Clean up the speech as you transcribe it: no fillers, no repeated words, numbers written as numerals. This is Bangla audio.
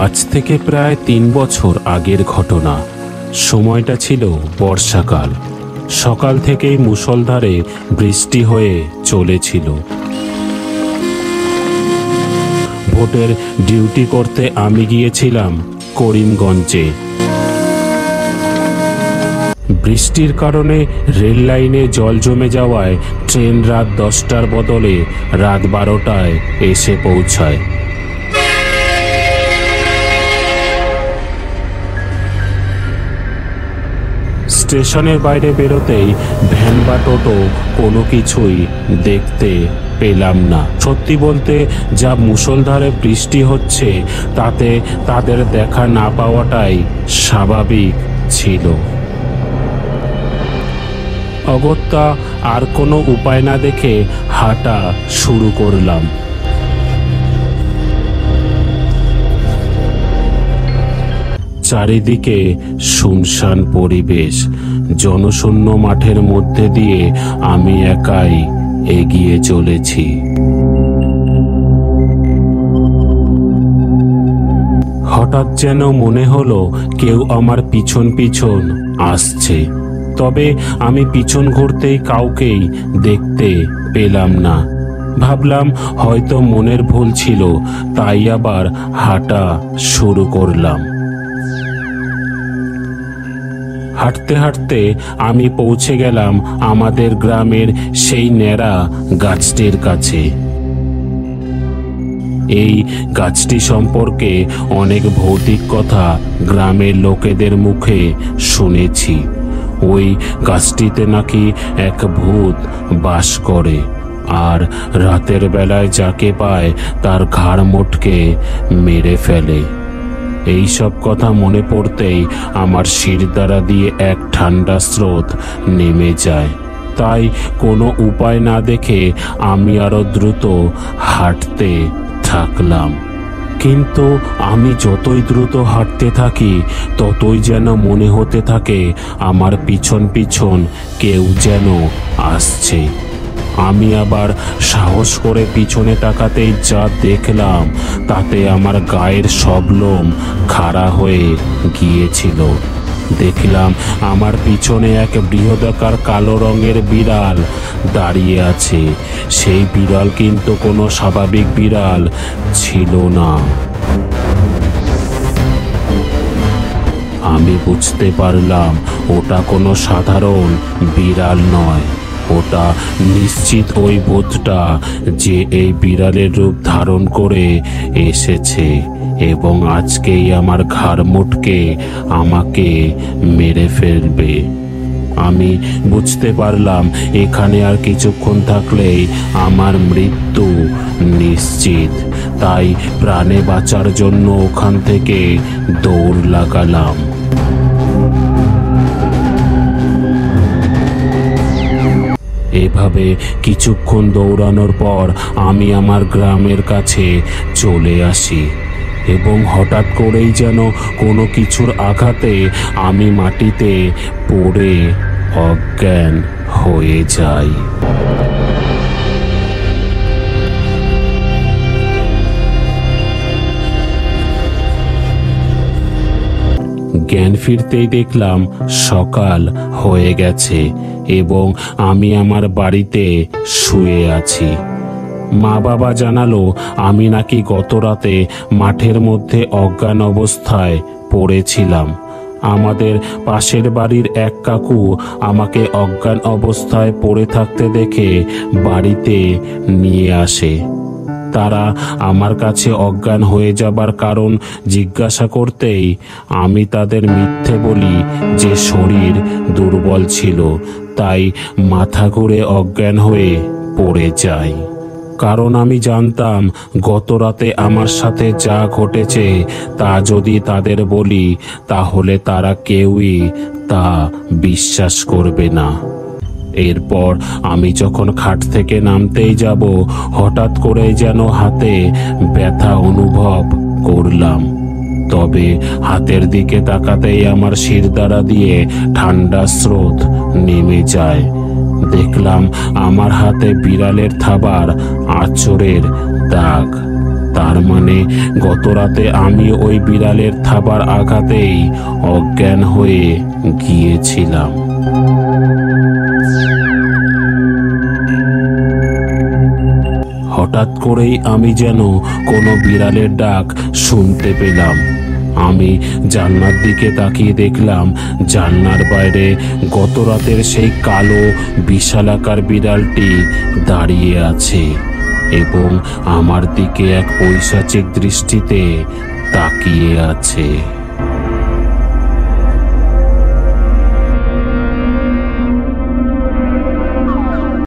আজ থেকে প্রায় 3 বছর আগের ঘটনা। সময়টা ছিল বর্ষাকাল। সকাল থেকেই মুষলধারে বৃষ্টি হয়ে চলেছিল। ভোটের ডিউটি করতে আমি গিয়েছিলাম করিমগঞ্জে। বৃষ্টির কারণে রেল লাইনে জল জমে যাওয়ায় ট্রেন রাত 10টার বদলে রাত 12টায় এসে পৌঁছায়। স্টেশনের বাইরে বেরোতেই ভ্যান বা টোটো কোনো কিছুই দেখতে পেলাম না। সত্যি বলতে যা মুষলধারে বৃষ্টি হচ্ছে তাতে তাদের দেখা না পাওয়াটাই স্বাভাবিক ছিল। অগত্যা আর কোনো উপায় না দেখে হাঁটা শুরু করলাম। চারিদিকে শুনশান পরিবেশ। জনশূন্য মাঠের মধ্যে দিয়ে আমি একাই এগিয়ে চলেছি। হঠাৎ যেন মনে হলো কেউ আমার পিছন পিছন আসছে, তবে আমি পিছন ঘুরতেই কাউকেই দেখতে পেলাম না। ভাবলাম হয়তো মনের ভুল ছিল, তাই আবার হাঁটা শুরু করলাম। হাঁটতে হাঁটতে আমি পৌঁছে গেলাম আমাদের গ্রামের সেই ন্যাড়া গাছটির কাছে। এই গাছটি সম্পর্কে অনেক ভৌতিক কথা গ্রামের লোকেদের মুখে শুনেছি। ওই গাছটিতে নাকি এক ভূত বাস করে, আর রাতের বেলায় যাকে পায় তার ঘাড় মোটকে মেরে ফেলে। এই সব কথা মনে পড়তেই আমার শিরদাঁড়া দিয়ে এক ঠান্ডা স্রোত নেমে যায়। তাই কোনো উপায় না দেখে আমি আরো দ্রুত হাঁটতে থাকলাম। কিন্তু আমি যতই দ্রুত হাঁটতে থাকি ততই যেন মনে হতে থাকে আমার পিছন পিছন কেউ যেন আসছে। আমি আবার সাহস করে পিছনে তাকাতেই যা দেখলাম তাতে আমার গায়ের সব লোম খাড়া হয়ে গিয়েছিল। দেখলাম আমার পিছনে এক বৃহদাকার কালো রঙের বিড়াল দাঁড়িয়ে আছে। সেই বিড়াল কিন্তু কোনো স্বাভাবিক বিড়াল ছিল না। আমি বুঝতে পারলাম ওটা কোনো সাধারণ বিড়াল নয়। ওটা নিশ্চিত ওই ভূতটা যে এই বিড়ালের রূপ ধারণ করে এসেছে এবং আজকেই আমার ঘাড় মোটকে আমাকে মেরে ফেলবে। আমি বুঝতে পারলাম এখানে আর কিছুক্ষণ থাকলেই আমার মৃত্যু নিশ্চিত। তাই প্রাণে বাঁচার জন্য ওখান থেকে দৌড় লাগালাম। এভাবে কিছুক্ষণ দৌড়ানোর পর আমি আমার গ্রামের কাছে চলে আসি এবং হঠাৎ করেই যেন কোনো কিছুর আঘাতে আমি মাটিতে পড়ে অজ্ঞান হয়ে যাই। জ্ঞান ফিরতেই দেখলাম সকাল হয়ে গেছে এবং আমি আমার বাড়িতে শুয়ে আছি। মা বাবা জানালো আমি নাকি গত রাতে মাঠের মধ্যে অজ্ঞান অবস্থায় পড়েছিলাম। আমাদের পাশের বাড়ির এক কাকু আমাকে অজ্ঞান অবস্থায় পড়ে থাকতে দেখে বাড়িতে নিয়ে আসে। তারা আমার কাছে অজ্ঞান হয়ে যাবার কারণ জিজ্ঞাসা করতেই আমি তাদের মিথ্যে বলি যে শরীর দুর্বল ছিল, তাই মাথা ঘুরে অজ্ঞান হয়ে পড়ে যাই। কারণ আমি জানতাম গত রাতে আমার সাথে যা ঘটেছে তা যদি তাদের বলি তাহলে তারা কেউই তা বিশ্বাস করবে না। এরপর আমি যখন খাট থেকে নামতেই যাব হঠাৎ করে যেন হাতে ব্যথা অনুভব করলাম। তবে হাতের দিকে তাকাতেই আমার শিরদাঁড়া দিয়ে ঠান্ডা স্রোত নেমে যায়। দেখলাম আমার হাতে বিড়ালের থাবার আঁচড়ের দাগ। তার মানে গত রাতে আমি ওই বিড়ালের থাবার আঘাতেই অজ্ঞান হয়ে গিয়েছিলাম। হঠাৎ করেই আমি যেন কোনো বিড়ালের ডাক শুনতে পেলাম। আমি জানলার দিকে তাকিয়ে দেখলাম জানলার বাইরে গত রাতের সেই কালো বিশালাকার বিড়ালটি দাঁড়িয়ে আছে এবং আমার দিকে এক পৈশাচিক দৃষ্টিতে তাকিয়ে আছে।